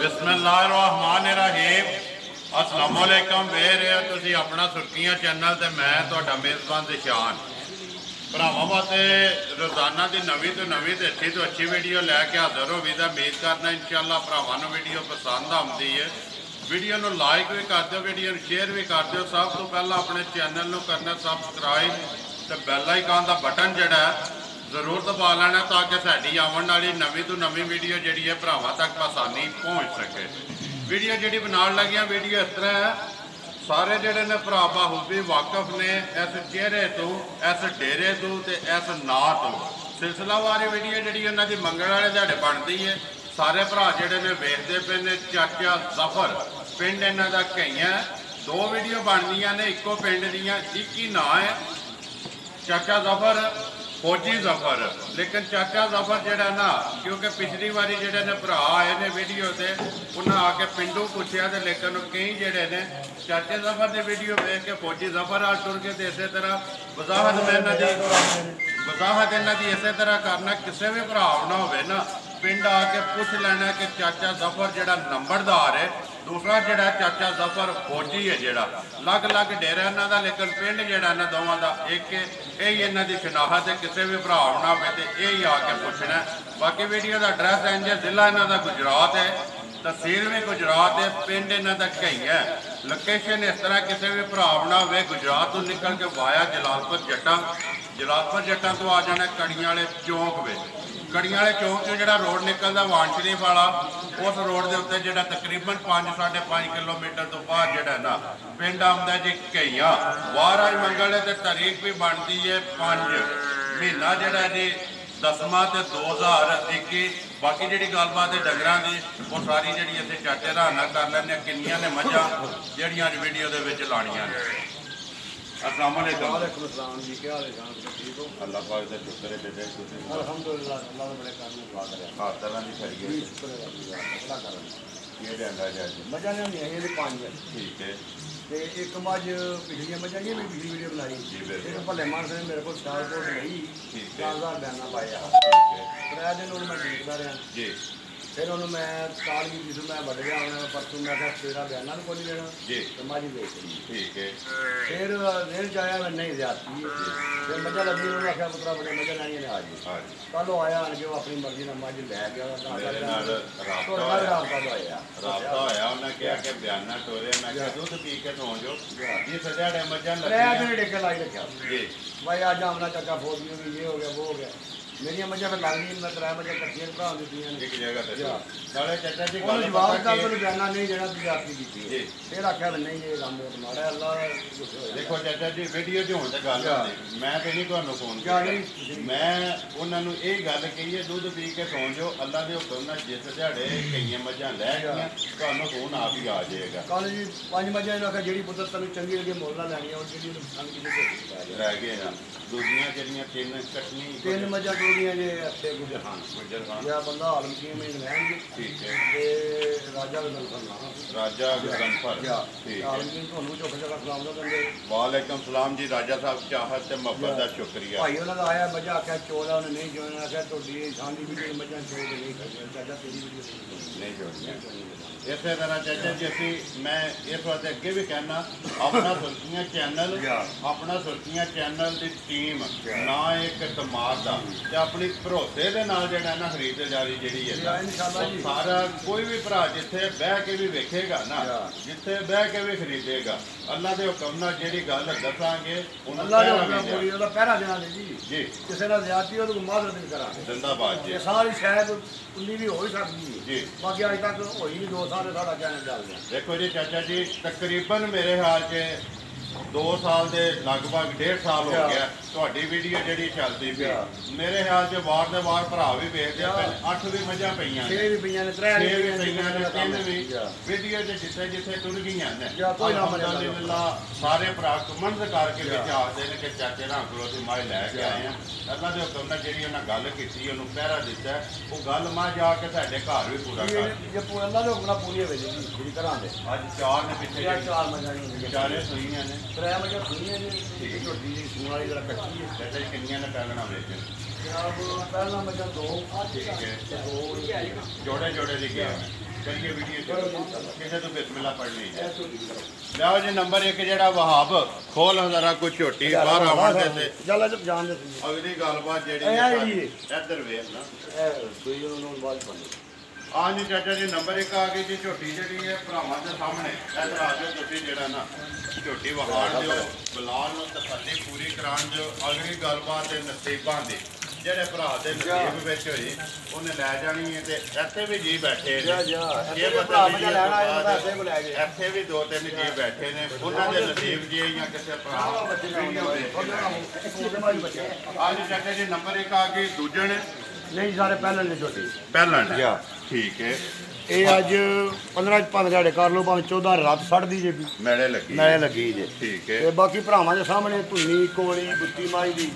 बिस्मिल्लाहिर्रहमानिर्रहीम अस्सलाम वालेकुम। वे रहे हो तुसी अपना सुर्खियां चैनल ते मैं तुहाडा मेज़बान दिशान भरावां वास्ते रोज़ाना की नवीं तो नवीं तो अच्छी वीडियो लैके हाज़र हो भी उम्मीद करना इंशाअल्लाह भरावां नूं वीडियो पसंद आती है। वीडियो नूं लाइक भी कर दो, वीडियो नूं शेयर भी कर दो। सब तो पहला अपने चैनल नूं करना सबसक्राइब ते बैल आइकन का बटन जिहड़ा जरूर दबा लेना ताकि साडी आने वाली नवीं तो नवीं वीडियो जी है भरावां तक आसानी पहुँच सके। वीडियो जी बनाने लगे वीडियो इस तरह है, सारे जोड़े ने भरा बाहूबी वाकफ ने इस चेहरे तो इस डेरे तो इस ना तो सिलसिलावार वीडियो जी उन्होंने मंगण वाले दिहाड़े बनती है। सारे भरा जोड़े ने वेखते पे ने चाचा जफर पिंड इन्हों का कई दो वीडियो बनदियां ने इको पिंड दियां, एक ही ना है चाचा जफर फौजी जफर। लेकिन चाचा जफर जोड़ा ना क्योंकि पिछली बारी जोड़े ने भरा आए ने वीडियो से उन्हें आके पिंडू पूछा तो लेकिन कई जोड़े ने चाचे जफर की वीडियो देख के फौजी जफर आ टुर के। तो इस तरह वजाहत में इन्हों की इस तरह करना किसी भी भरा ना हो पिंड आके पूछ लेना कि चाचा जफर जोड़ा नंबरदार है, दूसरा जोड़ा चाचा जफर फौजी है जोड़ा अलग अलग डेरा इन्हों का, लेकिन पिंड जोड़ा इन्होंने दोवों का एक यही इन्हों की शनाख्त है। किसी भी भरा ना हो तो यही आके पूछना। बाकी वीडियो का एड्रैस इंज है, जिला इन्हों का गुजरात है, तहसील भी गुजरात है, पिंड इन्हों का कई है। लोकेशन इस तरह किसी भी भरा ना हो गुजरात तो निकल के वाया जलालपुर जट्टां तो आ जाना कड़ियां वाले चौंक में। कड़ियां वाले चौंक चो जो रोड निकलता वाण शरीफ वाला उस रोड के उत्ते जो तकरीबन 5-5.5 किलोमीटर तो बाद जोड़ा ना पिंड आंदा जी कईया। वार आज मंगल है तो तारीख भी बनती है 5 महीना जोड़ा जी 10वां तो 2021। बाकी जी गलबात है डंगर की वो सारी जी अस चाटे राना कर लें किनिया ने मझा जड़िया वीडियो के लानिया ने। अस्सलाम वालेकुम जी, क्या हाल है? ठीक हो? अल्लाह पाक दा शुक्र है बेटे, अल्हम्दुलिल्लाह अल्लाह ने बड़े काम करवा दिया। हां तरह की खड़ी है शुक्र है अल्लाह का। ये दे अंदाजा है मजा नहीं है ये 5 है। ठीक है ते एक मज पिछली मजा ये भी पिछली वीडियो बनाई एक भले मान से मेरे को साल को गई 4000 बयाना पाया। ठीक है 3 दिन मैं देखता रहा जी। फिर उन्होंने मैं काल की जिस मैं बढ़ गया परसों मैं क्या तेरा बयाना भी कोई देना जी तो माजी बेच रही। ठीक है फिर रेल जाया मैं नहीं जाती फिर मजा लगी उन्होंने आख्या पुत्रा बड़े मजा नहीं आ जी कल आया आके वो अपनी मर्जी ने मज लै गया राबता होया उन्हें कहा कि बयाना टोरे मैं दुध पी के सो जाओ जी सजाड़े मजा डेके लाई रखा जी भाई आज आमना चक्का फौज में ये हो गया वो हो गया मेरी मजा में लग गई। मैं 3 मजा कट्ठियां भरा दी एक जगह ते नाले चाचा जी गल जवाब का तो बयाना नहीं देना तजारती की जी फिर आख्या नहीं ये काम माड़ा अल्लाह। देखो चाचा जी वीडियो जो होंदे गल होंदी मैं ते नहीं तुहानू फोन किया मैं उन्हां नू ये गल कही है दुध पी के सौ जाओ अल्लाह दे हुक्म नाल जिस दिहाड़े कई मझां लै गईयां तुहानू फोन आप ही आ जाएगा। कल जी 5 मझां इन्होंने आख्या जेहड़ी पुत्तर तैनू चंगी लगे मोल लैनी और जेहड़ी नुकसान की रह गए ना दूसरियां जेहड़ियां 3 कटनी 3 मझां टोड़ियां जे अच्छे गुजर खान या बंदा आलम की में लैंगे। ठीक है ते राजा गजनफर ना राजा गजनफर ठीक आलम की ਤੁਹਾਨੂੰ ਚੁੱਕ ਜਗਾ ਸਲਾਮ ਦਾ ਕਹਿੰਦੇ। ਵਾਲੇਕਮ ਸਲਾਮ ਜੀ ਰਾਜਾ ਸਾਹਿਬ ਚਾਹਤ ਤੇ ਮੁਹੱਬਤ ਦਾ ਸ਼ੁਕਰੀਆ। ਭਾਈ ਉਹਨਾਂ ਦਾ ਆਇਆ ਮਜ਼ਾ ਆਖਿਆ ਚੋਲਾ ਉਹਨੇ ਨਹੀਂ ਜੋੜਨਾ ਆਖਿਆ ਤੁਹਾਡੀ ਸਾਡੀ ਵੀਡੀਓ ਮਜ਼ਾ ਚੋਲ ਨਹੀਂ ਕਰਦਾ ਚਾਚਾ ਤੇਰੀ ਵੀਡੀਓ नहीं जोड़नी। इस तरह चाचा जी असी मैं इस वास्ते अगे भी कहना अपना सुर्खियां चैनल की टीम ना एक कमाल का अपनी भरोसे के नाल जेड़ा ना खरीददारी जी है सारा कोई भी भरा जिथे बह के भी वेखेगा ना जिथे बह के भी खरीदेगा अल्लाह के हुक्म नाल जिहड़ी गल दसांगे पहरा देना जी किसी नाल ज्यादती हो तो माजरत भी करांगे जिंदाबाद जी सारी शायद उन्नी भी हो सकती है जी बाकी अज तक होई नहीं 2 साल साढ़ा चैनल चल गया। देखो जी चाचा जी तकरीबन मेरे ख्याल से 2 साल के लगभग 1.5 साल हो गया ਤੁਹਾਡੀ ਵੀਡੀਓ ਜਿਹੜੀ ਚੱਲਦੀ ਪਈ ਮੇਰੇ ਖਿਆਲ 'ਚ ਵਾਰ ਦੇ ਵਾਰ ਭਰਾ ਵੀ ਵੇਖਦੇ ਆ 8 ਵੀ ਮੱਝਾਂ ਪਈਆਂ 6 ਵੀ ਪਈਆਂ ਨੇ 3 ਵੀ ਪਈਆਂ ਨੇ 3 ਵੀ ਵੀਡੀਓ 'ਚ ਜਿੱਥੇ ਟੁਰ ਗਈਆਂ ਨੇ ਅਲਹਮਦੁਲਿਲਾ ਸਾਰੇ ਭਰਾ ਕਮੈਂਟ ਕਰਕੇ ਵਿੱਚ ਆਖਦੇ ਨੇ ਕਿ ਚਾਚੇ ਨਾਲ ਕੋਲੋਂ ਅਸੀਂ ਮਾਈ ਲੈ ਕੇ ਆਏ ਆ ਅੱਲਾ ਦੇ ਹੁਕਮ ਨਾਲ ਜਿਹੜੀ ਉਹਨਾਂ ਗੱਲ ਕੀਤੀ ਉਹਨੂੰ ਪਹਿਰਾ ਦਿੱਤਾ ਉਹ ਗੱਲ ਮਾਂ ਜਾ ਕੇ ਸਾਡੇ ਘਰ ਵੀ ਪੂਰਾ ਕਰ ਜੇ ਅੱਲਾ ਦੇ ਹੁਕਮ ਨਾਲ ਪੂਰੀ ਹੋਵੇ ਜੀ ਪੂਰੀ ਤਰ੍ਹਾਂ ਦੇ ਅੱਜ 4 ਨੇ ਪਿੱਛੇ 4 ਮੱਝਾਂ ਨੇ 4 ਸੂਈਆਂ ਨੇ 3 ਮੱਝਾਂ ਸੂਈਆਂ ਨੇ ਠੀਕ ਝੋਟੀ ਦੀ ਸੂਣ ਵਾਲੀ ਜਰਾ चाचा किनिया ने पहलना बेचे पहला मजा 2 जोड़े जोड़े दिखे करिए वीडियो किसे तो बिस्मिल्लाह पढ़नी लियाओ जी नंबर 1 जेड़ा वहाब खोल जरा कुछ झोटी बाहर आवन दे चल जान दे अगली गलबात जेड़ी इधर वेख ना हाँ जी चाचा जी नंबर 1 आ गई जी झोटी जी है भरावां के सामने इधर आ जाओ तुम जरा ना झोटी वहाड़ दो बिलाल तसल्ली पूरी करान दो अगली गलबात नसीबां दी जेड़े भरा के नसीब विच होई उन्हें लै जानी है ते इत्थे भी जी बैठे ने इत्थे भी 2-3 जी बैठे ने उन्हां दे नसीब जी या किसी भरा आज चाचा जी नंबर 1 आ गई दूजन नहीं सारे पहलन ने छोटी पहलन ठीक है ਇਹ ਅੱਜ 15 ਦਿਹਾੜੇ ਕਰ ਲਓ ਭਾਵੇਂ 14 ਰਾਤ ਛੱਡ ਦੀ ਜੇ ਮੈਲੇ ਲੱਗੀ ਜੇ ਠੀਕ ਹੈ ਤੇ ਬਾਕੀ ਭਰਾਵਾਂ ਦੇ ਸਾਹਮਣੇ ਧੁੰਨੀ ਕੋਲੀ ਬੁੱਤੀ ਮਾਈ ਦੀ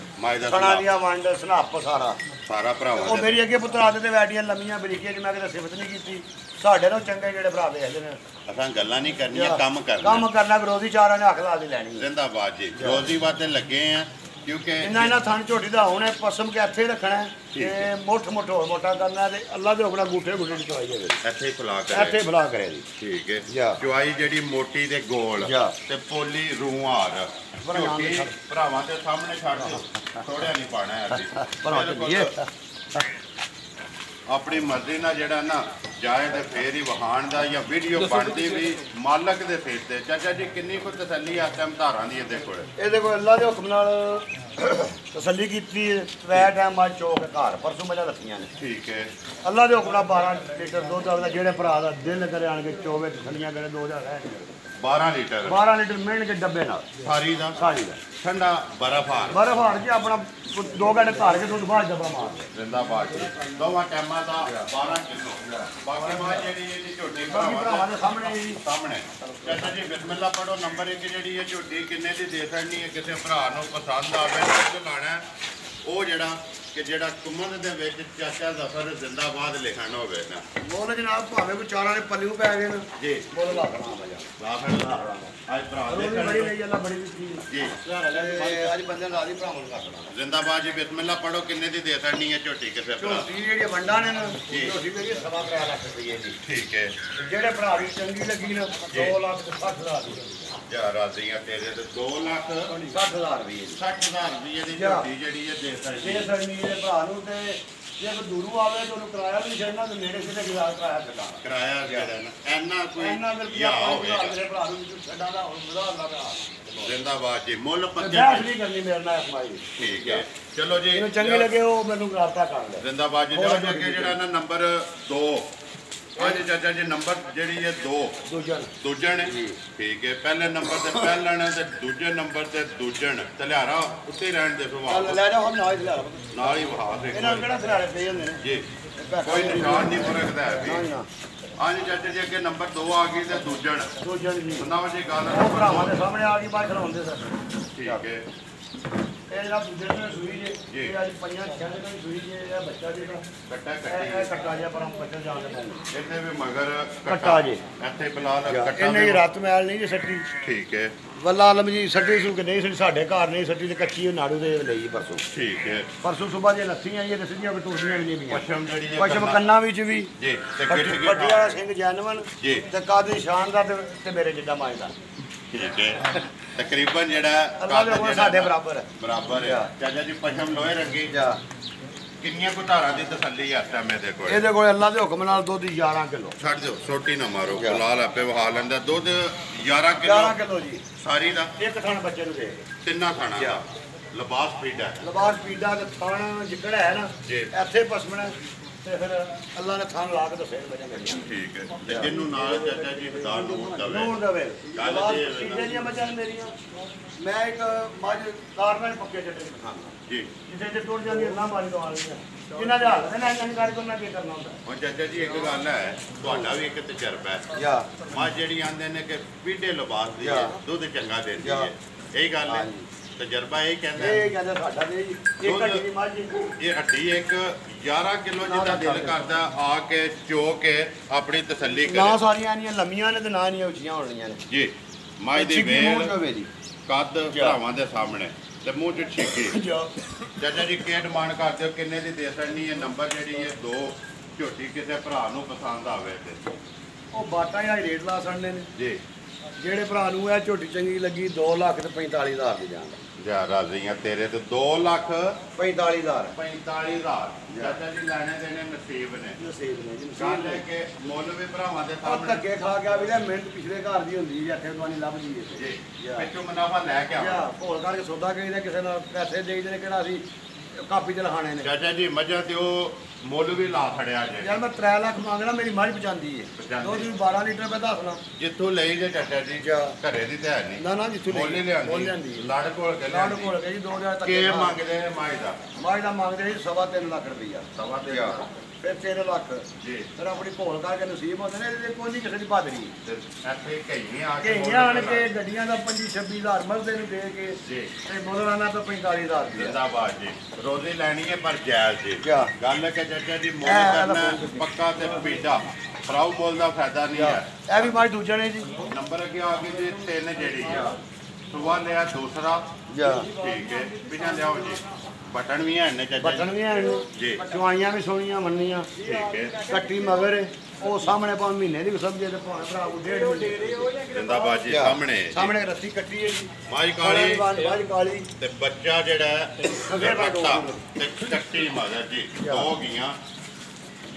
ਸਣਾ ਦੀਆਂ ਵੰਡ ਸਨਾਪ ਸਾਰਾ ਭਰਾਵਾਂ ਉਹ ਮੇਰੀ ਅੱਗੇ ਪੁੱਤਰ ਆਦੇ ਤੇ ਬੈਠੀਆਂ ਲੰਮੀਆਂ ਬਰੀਕੀਆਂ ਚ ਮੈਂ ਕਿਤੇ ਸਿਫਤ ਨਹੀਂ ਕੀਤੀ ਸਾਡੇ ਨਾਲ ਚੰਗੇ ਜਿਹੜੇ ਭਰਾ ਵੇਖਦੇ ਨੇ ਅਸਾਂ ਗੱਲਾਂ ਨਹੀਂ ਕਰਨੀਆਂ ਕੰਮ ਕਰਨਾ ਰੋਜ਼ੀ ਚਾਰਾਂ ਨੇ ਹੱਕ ਲਾ ਦੀ ਲੈਣੀ ਜ਼ਿੰਦਾਬਾਦ ਜੀ ਰੋਜ਼ੀ ਵਾਸਤੇ ਲੱਗੇ ਆ क्योंकि इन्ना थन झोटी का हुने पसम के इत्थे रखना है मुठ होर मोटा करना है अल्लाह दे हुकम गुठे गुठे दी चवाई है इत्थे फला करे ठीक है चवाई जेडी मोटी ते गोल ते पोली रूहार झोटी भरावां दे सामने छड़ दो थोड़ा नहीं पाना है अपनी मर्जी ना जेड़ा ना जाए तो फिर ही वहाण दा या वीडियो बनती भी मालक दे सिर ते चाचा जी किन्नी को तसल्ली इस टाइम धारां दी इहदे कोल अल्लाह दे हुक्म नाल तसल्ली कीती त्रै टाइम आज चौक घर परसों मजा रखियां ने ठीक है अल्लाह दे हुक्म नाल 12 लीटर दुध आवे जेड़े भरा दा दिल करे आण के 24 तसल्लियां करे 2000 है 12 लीटर मिहन के डब्बे नाल सारी दा ठंडा बर्फ हार जी अपना 2 घंटे धार के दुध बाहर डब्बा मार जिंदाबाद जी दोवां टाइमां दा 12 किलो बाकी मां जेडी ये झोटी भरावां दे सामने चाचा जी बिस्मिल्लाह पढ़ो नंबर 1 जेडी ये झोटी किन्ने दी दे सकनी है किसी भरा नूं पसंद आवे तो लाना ਉਹ ਜਿਹੜਾ ਕਿ ਜਿਹੜਾ ਕੁਮਨ ਦੇ ਵਿੱਚ ਚਾਚਾ ਜ਼ਫਰ ਜ਼ਿੰਦਾਬਾਦ ਲਿਖਣਾ ਹੋਵੇ ਨਾ ਬੋਲ ਜਨਾਬ ਭਾਵੇਂ ਕੋਈ ਚਾਰਾਂ ਦੇ ਪੱਲਿਓ ਪੈ ਗਏ ਨਾ ਜੀ ਬੋਲ ਲਾਖਣਾ ਮਜਾ ਲਾਖਣਾ ਅੱਜ ਭਰਾ ਦੇ ਬੜੀ ਲਈ ਅੱਲਾ ਬੜੀ ਦਿੱਤੀ ਜੀ ਅੱਜ ਬੰਦੇ ਨਾਲ ਆਦੀ ਭਰਾਵਾਂ ਨੂੰ ਕਰਨਾ ਜ਼ਿੰਦਾਬਾਦ ਜੀ ਬਿਸਮਿਲ੍ਲਾ ਪੜੋ ਕਿੰਨੇ ਦੀ ਦੇ ਸਕਣੀ ਹੈ ਝੋਟੀ ਕਿਸੇ ਭਰਾ ਝੋਟੀ ਜਿਹੜੀ ਵੰਡਾਂ ਨੇ ਨਾ ਝੋਟੀ ਮੇਰੀ 3.5 ਲੱਖ ਰੁਪਏ ਦੀ ਠੀਕ ਹੈ ਜਿਹੜੇ ਭਰਾ ਦੀ ਚੰਗੀ ਲੱਗੀ ਨਾ 2,60,000 ਦੀ ਯਾ ਰਾਜ਼ੀਆਂ ਤੇਰੇ ਤੇ 2,60,000 ਰੁਪਏ 60,000 ਰੁਪਏ ਦੀ ਝੋਟੀ ਜਿਹੜੀ ਹੈ ਦੇ ਸਕਣੀ ਦੇ ਭਰਾ ਨੂੰ ਤੇ ਜੇ ਕੋਈ ਦੂਰੋਂ ਆਵੇ ਤਾਂ ਉਹਨੂੰ ਕਿਰਾਇਆ ਵੀ ਛੱਡਣਾ ਤੇ ਨੇੜੇ ਸਿੱਧੇ ਕਿਰਾਇਆ ਛੱਡਣਾ ਕਿਰਾਇਆ ਜਿਹੜਾ ਨਾ ਇੰਨਾ ਕੋਈ ਯਾ ਹੋਵੇ ਮੇਰੇ ਭਰਾ ਨੂੰ ਛੱਡਾਂ ਦਾ ਵਧਾ ਲਾ ਪਿਆ ਜ਼ਿੰਦਾਬਾਦ ਜੀ ਮੁੱਲ ਪੱਕੇ ਬਹਿਸ ਨਹੀਂ ਕਰਨੀ ਮੇਰੇ ਨਾਲ ਅਸਮਾਈ ਠੀਕ ਹੈ ਚਲੋ ਜੀ ਇਹਨੂੰ ਚੰਗੇ ਲੱਗੇ ਉਹ ਮੈਨੂੰ ਰਾਬਤਾ ਕਰ ਲੈ ਜ਼ਿੰਦਾਬਾਦ ਜੀ ਜਾਓ ਅੱਗੇ ਜਿਹੜਾ ਨਾ ਨੰਬਰ 2 आज चाचा जी नंबर जी है 2 दूजन ठीक है पहले नंबर से पहलन ते दूजे नंबर से दूजन तलियारा उत्ते रहन दे सुभाव ले जाओ हम नाल ही वहा दे इन्हां केड़ा तलियारे पे होंदे ने जी कोई निशान नहीं फरकदा है भी आज चाचा जी अगे नंबर 2 आ गई ते दूजन जी सुनाओ जी गल भरावां दे सामने आ गई बाहर खलोंदे सर ठीक है ਇਹ ਜਿਹੜਾ ਦੂਜੇ ਨੇ ਸੂਈ ਜੇ ਇਹ ਅੱਜ ਪੰਜਾਂ ਛੇ ਦਿਨਾਂ ਦੀ ਸੂਈ ਜੇ ਇਹ ਬੱਚਾ ਜਿਹੜਾ ਕੱਟਾ ਜਿਹਾ ਪਰ ਹਮ ਬੱਚਾ ਜਾਣ ਦੇ ਇੱਥੇ ਵੀ ਮਗਰ ਕੱਟਾ ਜੇ ਇੱਥੇ ਬਲਾਲ ਕੱਟਾ ਇਹਨੇ ਰਾਤ ਮੈਲ ਨਹੀਂ ਜੇ ਸੱਟੀ ਠੀਕ ਹੈ ਵੱਲਾ ਆਲਮ ਜੀ ਸੱਟੀ ਸੂ ਕਿ ਨਹੀਂ ਸੱਟੀ ਸਾਡੇ ਘਰ ਨਹੀਂ ਸੱਟੀ ਤੇ ਕੱਚੀ ਨਾੜੂ ਦੇ ਲਈ ਪਰਸੋਂ ਠੀਕ ਹੈ ਪਰਸੋਂ ਸਵੇਰ ਜੇ ਲੱਥੀਆਂ ਇਹ ਸਿੱਧੀਆਂ ਟੁੱਟੀਆਂ ਵੀ ਨਹੀਂ ਪਈਆਂ ਪਸ਼ਮ ਜਿਹੜੀ ਹੈ ਪਸ਼ਮ ਕੰਨਾਂ ਵਿੱਚ ਵੀ ਜੀ ਤੇ ਪੱਟੀ ਵਾਲਾ ਸਿੰਘ ਜੈਨਵਨ ਜੀ ਤੇ ਕਾਦੀ ਸ਼ਾਨ ਦਾ ਤੇ ਮੇਰੇ ਜਿੱਡਾ ਮਾਇਦਾ ठीक है तकरीबन जेड़ा साडे बराबर है चाचा जी पशम लोहे रंगी किन्नियां को धारा दी तसल्ली है इस टाइम मेरे कोल ਇਹਦੇ ਕੋਲ ਅੱਲਾ ਦੇ ਹੁਕਮ ਨਾਲ ਦੁੱਧ 11 ਕਿਲੋ ਛੱਡ ਦਿਓ ਛੋਟੀ ਨਾ ਮਾਰੋ ਬਲਾਲ ਆਪੇ ਵਹਾ ਲੈਂਦਾ ਦੁੱਧ 11 ਕਿਲੋ ਜੀ ਸਾਰੀ ਦਾ ਇੱਕ ਥਣ ਬੱਚੇ ਨੂੰ ਦੇ ਤਿੰਨਾਂ ਥਾਣਾ ਦਾ ਲਿਬਾਸ ਪੀੜਾ ਤੇ ਥਣ ਜਿਕੜਾ ਹੈ ਨਾ ਇੱਥੇ ਪਸਮਣਾ ਤੇ ਫਿਰ ਅੱਲਾ ਨੇ ਥਣ ਲਾ ਕੇ ਦੱਸੇ ਬੱਚੇ ਮੇਰੀਆਂ ਠੀਕ ਹੈ ਤੇ ਜਿੰਨੂੰ ਨਾਲ ਚਾਚਾ ਜੀ ਖੁਦਾ ਨੂੰ ਨੂਰ ਦਵੇ ਪੀੜੇ ਦੀਆਂ ਬੱਚਾਂ ਮੇਰੀਆਂ ਮੈਂ ਇੱਕ ਮੱਝ ਕਾਰਨਾਂ ਪੱਕੇ ਜੱਟੇ ਖਾਣਾ ਜੀ ਜਿੱਥੇ ਜੇ ਟੁੱਟ ਜਾਂਦੀ ਅੱਲਾ ਮਾਰੀ ਦਵਾ ਲੈਂਦਾ ਜਿਨ੍ਹਾਂ ਦੇ ਹਾਲ ਇਹਨਾਂ ਨਹੀਂ ਕਰਕੇ ਉਹਨਾਂ ਕੀ ਕਰਨਾ ਹੁੰਦਾ ਹੁਣ ਚਾਚਾ ਜੀ ਇੱਕ ਗੱਲ ਹੈ ਤੁਹਾਡਾ ਵੀ ਇੱਕ ਤਜਰਬਾ ਹੈ ਮੱਝ ਜਿਹੜੀ ਆਂਦੇ ਨੇ ਕਿ ਪੀੜੇ ਲਿਬਾਸ ਦੀ ਹੈ ਦੁੱਧ ਚੰਗਾ ਦਿੰਦੀ ਹੈ ਇਹ ਗੱਲ ਹੈ ਤਜਰਬਾ ਇਹ ਕਹਿੰਦਾ ਸਾਡਾ ਤੇ ਇੱਕ ਹੱਡੀ ਦੀ ਮੱਝ ਇਹ ਹੱਡੀ ਇੱਕ 11 ਕਿਲੋ ਜਿੱਦਾਂ ਦਿਲ ਕਰਦਾ ਆ ਕੇ ਚੋ ਕੇ ਆਪਣੀ ਤਸੱਲੀ ਕਰੇ ਨਾ ਸਾਰੀਆਂ ਨਹੀਂ ਲੰਮੀਆਂ ਨੇ ਤੇ ਨਾ ਨਹੀਂ ਉੱਚੀਆਂ ਹੋਣੀਆਂ ਨੇ ਜੀ ਮਾਈ ਦੇ ਵੇਲ ਕੱਦ ਭਰਾਵਾਂ ਦੇ ਸਾਹਮਣੇ ਤੇ ਮੂੰਹ ਚ ਛਿੱਕੇ ਚਾਚਾ ਜੀ ਕੀ ਡਿਮਾਂਡ ਕਰਦੇ ਹੋ ਕਿੰਨੇ ਦੀ ਦੇ ਸਕਣੀ ਹੈ ਨੰਬਰ ਜਿਹੜੀ ਹੈ 2 ਝੋਟੀ ਕਿਸੇ ਭਰਾ ਨੂੰ ਪਸੰਦ ਆਵੇ ਤੇ ਉਹ ਬਾਟਾ ਹੀ ਰੇਟ ਲਾ ਛੱਡਨੇ ਨੇ ਜੀ। ਜਿਹੜੇ ਭਰਾ ਨੂੰ ਇਹ ਝੋਟੀ ਚੰਗੀ ਲੱਗੀ 2,45,000 ਦੀ ਜਾਣ ਜਾ ਰਾਜ਼ੀਆਂ ਤੇਰੇ ਤੇ 2,45,000 45,000 ਚਾਚਾ ਜੀ ਲੈਣੇ ਦੇਣੇ ਨਸੀਬ ਨੇ ਨਸੀਬ ਨੇ ਜੀ ਗੱਲ ਹੈ ਕਿ ਮੁੱਲ ਵੀ ਭਰਾਵਾਂ ਦੇ ਉਹ ਸਾਹਮਣੇ ਧੱਕੇ ਖਾ ਗਿਆ ਵੀਰੇ ਮਿੰਟ ਪਿਛਲੇ ਘਰ ਦੀ ਹੁੰਦੀ ਜੀ ਇੱਥੇ ਤੁਹਾਨੂੰ ਲੱਭਦੀ ਏ ਜੀ ਵਿੱਚੋਂ ਮੁਨਾਫਾ ਲੈ ਕੇ ਆਵਾਂ ਭੋਲ ਕਰਕੇ ਸੌਦਾ ਕਰੀਦਾ ਕਿਸੇ ਨਾਲ ਪੈਸੇ ਦੇਈਦੇ ਨੇ ਕਿਹੜਾ ਅਸੀਂ ਕਾਪੀ ਤੇ ਲਖਾਣੇ ਨੇ ਚਾਚਾ ਜੀ ਮੱਝਾਂ ਤੇ ਉਹ ਮੁੱਲ ਵੀ ਲਾ ਖੜਿਆ ਜੇ ਯਾਰ ਮੈਂ 3 ਲੱਖ ਮੰਗਣਾ ਮੇਰੀ ਮੱਝ ਪਚਾਂਦੀ ਏ ਦੁੱਧ ਵੀ 12 ਲੀਟਰ ਮੈਂ ਦੱਸਣਾ ਜਿੱਥੋਂ ਲਈ ਜੇ ਚਾਚਾ ਜੀ ਘਰੇ ਦੀ ਤਾਂ ਹੈ ਨਹੀਂ ਨਾ ਜਿੱਥੋਂ ਮੁੱਲ ਹੀ ਲਿਆਂਦੀ ਲੜ ਕੋਲ ਕੇ ਲਾੜ ਕੋਲ ਗਈ 2000 ਤੱਕ ਕੀ ਮੰਗਦੇ ਨੇ ਮਾਈ ਦਾ ਮੰਗਦੇ ਸੀ 3.5 ਲੱਖ ਰੁਪਈਆ 3.5 ਫਿਰ 3 ਲੱਖ ਜੀ ਫਿਰ ਆਪਣੀ ਭੋਲ ਕਰਕੇ ਨਸੀਬ ਹੁੰਦੇ ਨੇ ਇਹਦੇ ਕੋਈ ਨਹੀਂ ਕਿਸੇ ਦੀ ਬਾਦਰੀ ਇੱਥੇ ਕਈਆਂ ਆ ਕੇ ਕਈਆਂ ਆਣ ਕੇ ਗੱਡੀਆਂ ਦਾ 25-26,000 ਮਰਦੇ ਨੂੰ ਦੇ ਕੇ ਜੀ ਤੇ ਮੁੱਲਰਾਨਾ ਤੋਂ 45,000 ਦੀ ਜ਼ਿੰਦਾਬਾਦ ਜੀ ਰੋਜ਼ੀ ਲੈਣੀ ਹੈ ਪਰ ਜਾਇਜ਼ ਜੀ ਗੱਲ ਹੈ ਕਿ ਚਾਚਾ ਜੀ ਮੁੱਲ ਕਰਨਾ ਪੱਕਾ ਤੇ ਪੀਟਾ ਫਰਾਉ ਮੁੱਲ ਦਾ ਫਾਇਦਾ ਨਹੀਂ ਹੈ ਇਹ ਵੀ ਮਾਈ ਦੂਜੇ ਨੇ ਜੀ ਨੰਬਰ ਅੱਗੇ ਆ ਗਏ ਜੀ 3 ਜਿਹੜੀ ਆ ਸੁਬਾ ਲਿਆ ਦੂਸਰਾ ਠੀਕ ਹੈ ਬਿਨਾਂ ਲਿਆਓ ਜੀ ਬਟਨ ਵੀ ਹਨ ਨੇ ਚਾਚਾ ਬਟਨ ਵੀ ਹਨ ਜੀ ਚਵਾਈਆਂ ਵੀ ਸੋਹਣੀਆਂ ਮੰਨੀਆਂ ਠੀਕ ਹੈ ਕੱਟੀ ਮਗਰ ਉਹ ਸਾਹਮਣੇ ਭਾਵੇਂ ਮਹੀਨੇ ਦੀ ਸਮਝੇ ਤੇ ਭਾਵੇਂ ਭਰਾ ਉਹ 1.5 ਮਹੀਨੇ ਜ਼ਿੰਦਾਬਾਦ ਜੀ ਸਾਹਮਣੇ ਰੱਸੀ ਕੱਟੀ ਹੈ ਜੀ ਮਾਈ ਕਾਲੀ ਮਾਈ ਕਾਲੀ ਤੇ ਬੱਚਾ ਜਿਹੜਾ ਬੱਟਾ ਤੇ ਕੱਟੀ ਮਗਰ ਜੀ ਹੋ ਗਈਆਂ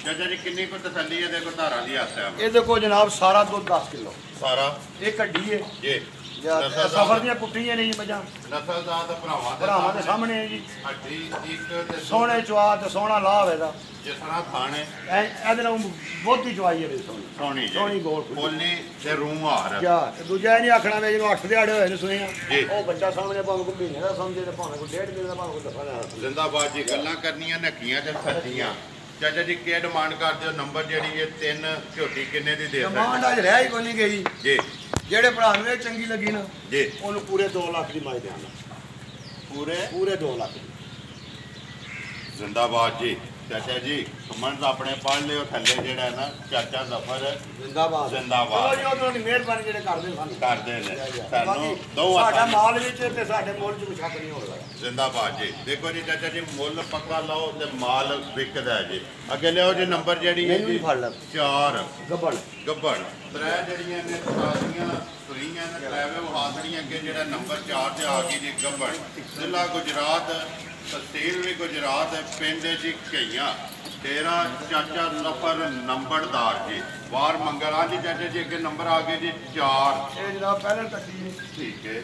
ਚਾਚਾ ਜੀ ਕਿੰਨੀ ਕੁ ਤਸੱਲੀ ਹੈ ਦੇਖੋ ਧਾਰਾਂ ਦੀ ਆਸਿਆ ਇਹ ਦੇਖੋ ਜਨਾਬ ਸਾਰਾ ਦੁੱਧ 10 ਕਿਲੋ ਸਾਰਾ ਇਹ ਕੱਢੀ ਹੈ ਜੀ ਸਫਰ ਦੀਆਂ ਕੁੱਟੀਆਂ ਨੇ ਜੀ ਮੱਝਾਂ ਨਸਲ ਦਾ ਤਾਂ ਭਰਾਵਾਂ ਦੇ ਸਾਹਮਣੇ ਹੈ ਜੀ ਹੱਡੀ ਇੱਕ ਤੇ ਸੋਹਣੇ ਚਵਾ ਤੇ ਸੋਹਣਾ ਲਾਭ ਇਹਦਾ ਜਿਸ ਤਰ੍ਹਾਂ ਥਾਣੇ ਇਹਦੇ ਨਾਲ ਬਹੁਤੀ ਚਵਾਈ ਹੈ ਸੋਹਣੀ ਸੋਹਣੀ ਗੋਲ ਬੋਲੀ ਤੇ ਰੂਹ ਹਾਰ ਤੇ ਦੂਜਾ ਇਹ ਨਹੀਂ ਆਖਣਾ ਵੀ ਜਿਹਨੂੰ 8 ਦਿਹਾੜੇ ਹੋਏ ਨੇ ਸੁਣੇ ਆ ਜੀ ਉਹ ਬੱਚਾ ਸਾਹਮਣੇ ਭਾਵੇਂ ਕੋਈ ਮਹੀਨੇ ਦਾ ਸਮਝੇ ਤੇ ਭਾਵੇਂ ਕੋਈ 1.5 ਮਹੀਨੇ ਦਾ ਭਾਵੇਂ ਕੋਈ ਦਫਾ ਜ਼ਿੰਦਾਬਾਦ ਜੀ ਗੱਲਾਂ ਕਰਨੀਆਂ ਨੱਕੀਆਂ ਤੇ ਸੱਚੀਆਂ ਚਾਚਾ ਜੀ ਕੀ ਡਿਮਾਂਡ ਕਰਦੇ ਹੋ ਨੰਬਰ ਜਿਹੜੀ ਇਹ 3 ਝੋਟੀ ਕਿੰਨੇ ਦੀ ਦੇ ਡਿਮਾਂਡ ਅੱਜ ਰਹਿ ਹੀ ਕੋਈ ਨਹੀਂ ਗਈ ਜੀ ਜਿਹੜੇ ਭਰਾ ਨੂੰ ਇਹ ਚੰਗੀ ਲੱਗੀ ਨਾ ਜੀ ਉਹਨੂੰ ਪੂਰੇ 2 ਲੱਖ ਦੀ ਮਾਈ ਦੇਣਾ ਪੂਰੇ 2 ਲੱਖ ਦੀ ਜ਼ਿੰਦਾਬਾਦ ਜੀ ਚਾਚਾ ਜੀ ਕਮੈਂਟਸ ਆਪਣੇ ਪੜ੍ਹ ਲਿਓ ਥੱਲੇ ਜਿਹੜਾ ਨਾ ਚਾਚਾ ਜ਼ਫਰ ਜ਼ਿੰਦਾਬਾਦ ਜ਼ਿੰਦਾਬਾਦ ਚਲੋ ਜੀ ਉਹਨਾਂ ਦੀ ਮਿਹਰਬਾਨੀ ਜਿਹੜੇ ਕਰਦੇ ਸਾਨੂੰ ਕਰਦੇ ਨੇ ਸਾਨੂੰ ਦੋ ਸਾਡਾ ਮਾਲ ਵਿੱਚ ਤੇ ਸਾਡੇ ਮੁੱਲ 'ਚ ਕੁਛ ਨਹੀਂ ਹੋ ਰਿਹਾ ਜ਼ਿੰਦਾਬਾਦ ਜੀ ਦੇਖੋ ਜੀ ਚਾਚਾ ਜੀ ਮੁੱਲ ਪੱਕਾ ਲਾਓ ਤੇ ਮਾਲ ਵਿਕਦਾ ਜੀ ਅੱਗੇ ਲਿਆਓ ਜੀ ਨੰਬਰ ਜਿਹੜੀ ਹੈ ਜੀ 4 ਗੱਬੜ 3 ਜਿਹੜੀਆਂ ਨੇ ਸਾਰੀਆਂ ਸੁਰੀਆਂ ਨੇ ਟਰੈਵਲ ਹਾਜ਼ਰੀਆਂ ਅੱਗੇ ਜਿਹੜਾ ਨੰਬਰ 4 ਤੇ ਆ ਗਈ ਜੀ ਗੱਬੜ ਜ਼ਿਲ੍ਹਾ ਗੁਜਰਾਤ ਤਹਿਸੀਲ ਵੀ ਗੁਜਰਾਤ ਪਿੰਡ ਜੀ ਘਈਆਂ 13 ਚਾਚਾ ਜ਼ਫਰ ਨੰਬਰਦਾਰ ਜੀ ਵਾਰ ਮੰਗਲਾਂ ਜੀ ਚਾਚਾ ਜੀ ਅੱਗੇ ਨੰਬਰ ਆ ਗਏ ਜੀ 4 ਇਹ ਜਨਾਬ ਪਹਿਲਾਂ ਕੱਟੀ ਠੀਕ ਹੈ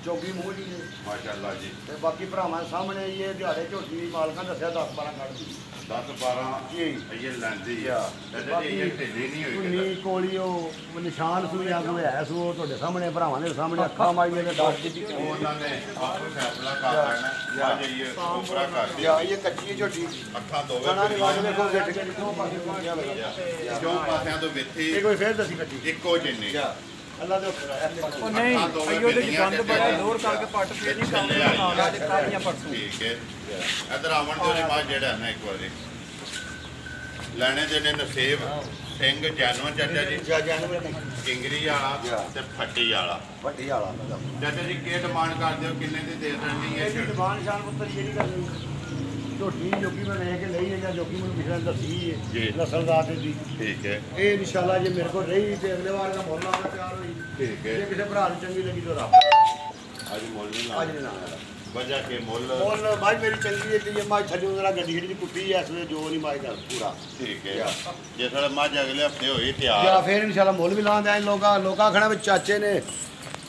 ਚੌਗੀ ਮੂੰਹ ਜੀ ਮਾਸ਼ਾਅੱਲਾ ਜੀ ਤੇ ਬਾਕੀ ਭਰਾਵਾਂ ਸਾਹਮਣੇ ਇਹ ਦਿਹਾੜੇ ਝੋਟੀ ਮਾਲਕਾਂ ਦੱਸਿਆ 10-12 ਕੱਢਦੀ 10-12 ਜੀ ਇਹ ਲੈਂਦੀ ਆ ਚਾਚਾ ਜੀ ਇਹ ਢਿੱਲੀ ਨਹੀਂ ਹੋਈ ਨੀ ਕੋਲੀ ਉਹ ਨਿਸ਼ਾਨ ਸੂਈ ਆ ਕੋਈ ਹੈ ਸੂ ਤੁਹਾਡੇ ਸਾਹਮਣੇ ਭਰਾਵਾਂ ਦੇ ਸਾਹਮਣੇ ਅੱਖਾਂ ਮਾਰੀਆਂ ਤੇ ਦੱਸ ਦਿੱਤੀ ਉਹਨਾਂ ਨੇ ਆਪੇ ਫੈਸਲਾ ਕਰ ਲੈਣਾ ਜਾਂ ਜਾਈਏ ਉਪਰਾ ਕਰਦੀ ਯਾ ਇਹ ਕੱਚੀ ਝੋਟੀ ਅੱਖਾਂ ਦੋਵੇਂ ਕਣਾ ਦੀ ਵਾਜ ਵੇਖੋ ਗਿੱਟ ਕੇ ਕਿਉਂ ਪਾਸੇ ਪਹੁੰਚਿਆ ਹੋਇਆ ਕਿਉਂ ਪਾਸਿਆਂ ਤੋਂ ਵਿੱਥੀ ਇਹ ਕੋਈ ਫੇਰ ਦੱਸੀ ਕੱਚੀ ਇੱਕੋ ਜਿੰਨੀ ਅੱਲਾ ਦੇ ਉਹ ਨਹੀਂ ਅਈਓ ਦੇ ਗੰਦ ਬੜਾ ਲੋਰ ਕਰਕੇ ਪੱਟ ਫੇਰ ਨਹੀਂ ਕੰਮ ਨਾਲ ਦੇ ਕਾਲੀਆਂ ਪਰਸੂ ਠੀਕ ਹੈ ਇਧਰ ਆਵਣ ਦੇ ਬਾਅਦ ਜਿਹੜਾ ਨਾ ਇੱਕ ਵਾਰੀ ਲੈਣੇ ਦੇਣੇ ਨਸੀਬ ਸਿੰਘ ਜੈਨਵਨ ਚਾਚਾ ਜੀ ਕਿੰਗਰੀ ਵਾਲਾ ਤੇ ਫੱਟੀ ਵਾਲਾ ਚਾਚਾ ਜੀ ਕੀ ਡਿਮਾਂਡ ਕਰਦੇ ਹੋ ਕਿੰਨੇ ਦੀ ਦੇ ਦੇਣੀ ਹੈ ਡਿਮਾਂਡ ਸ਼ਾਨ ਪੁੱਤਰ ਜਿਹੜੀ ਕਰਨੀ ਝੋਟੀ ਜੋਗੀ ਮੈਂ ਵੇਖ ਕੇ ਲਈ ਹੈ ਜਾਂ ਜੋਗੀ ਮੈਨੂੰ ਪਿਛਲੇ ਦੱਸੀ ਹੈ ਨਸਲਦਾਰ ਦੀ ਠੀਕ ਹੈ ਇਹ ਇਨਸ਼ਾਅੱਲਾ ਜੇ ਮੇਰੇ ਕੋਲ ਰਹੀ ਤੇ ਅਗਲੇ ਵਾਰ ਦਾ ਮੁੱਲ ਆਉਣਾ ਤਿਆਰ ਹੋਈ ਠੀਕ ਹੈ ਜੇ ਕਿਸੇ ਭਰਾ ਨੂੰ ਚੰਗੀ ਲੱਗੀ ਤਾਂ ਰੱਬ ਅੱਜ ਮੁੱਲ ਨਹੀਂ ਅੱਜ ਨਾ ਵਜਾ ਕੇ ਮੁੱਲ ਮਾਈ ਮੇਰੀ ਚੰਗੀ ਹੈ ਤੇ ਮਾਈ ਥੱਲੇ ਉਹਦਾ ਗੱਡੀ ਜਿਹੜੀ ਕੁੱਟੀ ਐ ਇਸ ਵੇਲੇ ਜੋ ਨਹੀਂ ਮਾਈ ਦਾ ਪੂਰਾ ਠੀਕ ਹੈ ਜੇ ਸਾਡਾ ਮੱਝ ਅਗਲੇ ਹਫਤੇ ਹੋਈ ਤਿਆਰ ਜਾਂ ਫਿਰ ਇਨਸ਼ਾਅੱਲਾ ਮੁੱਲ ਵੀ ਲਾਉਂਦੇ ਆਂ ਲੋਕਾਂ ਖਣਾ ਵਿੱਚ ਚਾਚੇ ਨੇ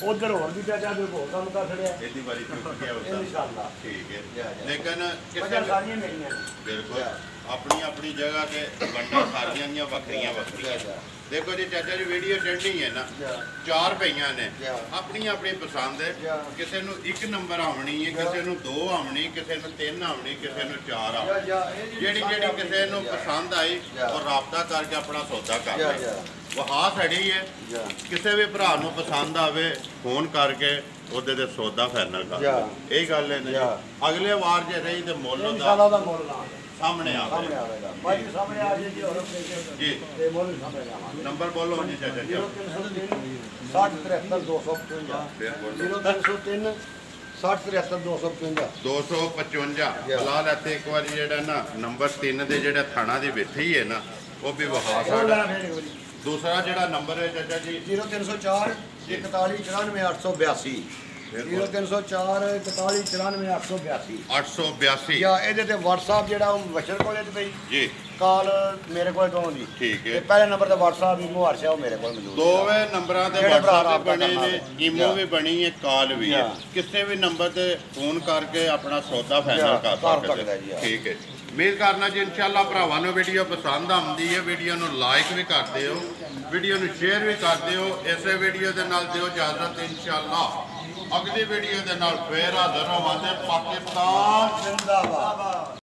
ਉਧਰ ਹੋਰ ਵੀ ਚਾਚਾ ਦੇ ਹੋਰ ਕੰਮ ਕਰ ਛੜਿਆ ਇਹਦੀ ਵਾਰੀ ਚੁੱਕ ਗਿਆ ਉਹਦਾ ਇਨਸ਼ਾਅੱਲਾ ਠੀਕ ਹੈ ਲੇਕਿਨ ਕਿਸੇ ਸਾਰੀਆਂ ਮੇਰੀਆਂ ਬਿਲਕੁਲ ਆਪਣੀ ਆਪਣੀ ਜਗ੍ਹਾ ਤੇ ਵੰਡਾਂ ਸਾਰੀਆਂ ਦੀਆਂ ਵੱਖਰੀਆਂ ਦੇਖੋ ਜੀ ਚਾਚਾ ਜੀ ਵੀਡੀਓ ਟ੍ਰੈਂਡਿੰਗ ਹੈ ਨਾ 4 ਪਈਆਂ ਨੇ ਆਪਣੀ ਆਪਣੀ ਪਸੰਦ ਹੈ ਕਿਸੇ ਨੂੰ 1 ਨੰਬਰ ਆਉਣੀ ਹੈ ਕਿਸੇ ਨੂੰ 2 ਆਉਣੀ ਕਿਸੇ ਨੂੰ 3 ਆਉਣੀ ਕਿਸੇ ਨੂੰ 4 ਆਉਣੀ ਜਿਹੜੀ ਕਿਸੇ ਨੂੰ ਪਸੰਦ ਆਈ ਉਹ ਰਾਬਤਾ ਕਰਕੇ ਆਪਣਾ ਸੌਦਾ ਕਰ ਲੈ ਵਹਾ ਸੜੀ ਹੈ ਕਿਸੇ ਵੀ ਭਰਾ ਨੂੰ ਪਸੰਦ ਆਵੇ ਫੋਨ ਕਰਕੇ ਉਹਦੇ ਤੇ ਸੌਦਾ ਫਾਈਨਲ ਕਰ ਇਹ ਗੱਲ ਹੈ ਨਾ ਅਗਲੇ ਵਾਰ ਜੇ ਰਹੀ ਤੇ ਮੁੱਲ ਦਾ ਮੁੱਲ ਲਾ ਸਾਹਮਣੇ ਆਵੇਗਾ ਭਾਈ ਸਾਹਮਣੇ ਆ ਜੀ ਹੋਰ ਜੀ ਤੇ ਮੁੱਲ ਸਾਹਮਣੇ ਆਵਾਂਗੇ ਨੰਬਰ ਬੋਲੋ ਜੀ ਚਾਚਾ ਜੀ 60 255 255 ਬਲਾਲ ਇੱਥੇ ਇੱਕ ਵਾਰੀ ਜਿਹੜਾ ਨਾ ਨੰਬਰ 3 ਦੇ ਜਿਹੜਾ ਥਾਣਾ ਦੀ ਵਿੱਥੀ ਹੈ ਨਾ ਉਹ ਵੀ ਵਹਾ ਸਕਦਾ ਦੂਸਰਾ ਜਿਹੜਾ ਨੰਬਰ ਹੈ ਚਾਚਾ ਜੀ 0304 41 94 882 0304 41 94 882 882 ਜਾਂ ਇਹਦੇ ਤੇ WhatsApp ਜਿਹੜਾ ਉਹ ਵਸ਼ਰ ਕੋਲੇ ਤੇ ਪਈ ਜੀ ਕਾਲ ਮੇਰੇ ਕੋਲ ਤੋਂ ਦੀ ਠੀਕ ਹੈ। ਤੇ ਪਹਿਲੇ ਨੰਬਰ ਤੇ WhatsApp ਇਮੋ ਹਰਸ਼ਾ ਉਹ ਮੇਰੇ ਕੋਲ ਮੌਜੂਦ ਹੈ। ਦੋਵੇਂ ਨੰਬਰਾਂ ਤੇ ਜਿਹੜੇ ਭਰਾ WhatsApp ਵੀ ਰਾਬਤਾ ਬਣੇ ਕਰਨਾ ਨੇ ਹੋਵੇ। ਈਮੋ ਵੀ ਬਣੀ ਹੈ ਕਾਲ ਵੀ ਹੈ ਹਾਂ। ਕਿਸੇ ਵੀ ਨੰਬਰ ਤੇ ਫੋਨ ਕਰਕੇ ਆਪਣਾ ਸੌਦਾ ਫਾਈਨਲ ਹਾਂ, ਕਰ ਕਰ ਸਕਦੇ ਸਕਦਾ ਜੀ, ਹਾਂ। ਠੀਕ ਹੈ ਉਮੀਦ ਕਰਨਾ ਜੀ ਇਨਸ਼ਾਅੱਲਾ ਭਰਾਵਾਂ ਨੂੰ ਵੀਡੀਓ ਪਸੰਦ ਆਉਂਦੀ ਹੈ ਵੀਡੀਓ ਨੂੰ ਲਾਈਕ ਵੀ ਕਰਦੇ ਹੋ ਵੀਡੀਓ ਨੂੰ ਸ਼ੇਅਰ ਵੀ ਕਰਦੇ ਹੋ ਇਸੇ ਵੀਡੀਓ ਦੇ ਨਾਲ ਦਿਓ ਇਜਾਜ਼ਤ ਇਨਸ਼ਾਅੱਲਾ ਅਗਲੀ ਵੀਡੀਓ ਦੇ ਨਾਲ ਫੇਰ ਹਾਜ਼ਰ ਹੋਵਾਂਗੇ ਪਾਕਿਸਤਾਨ ਜ਼ਿੰਦਾਬਾਦ।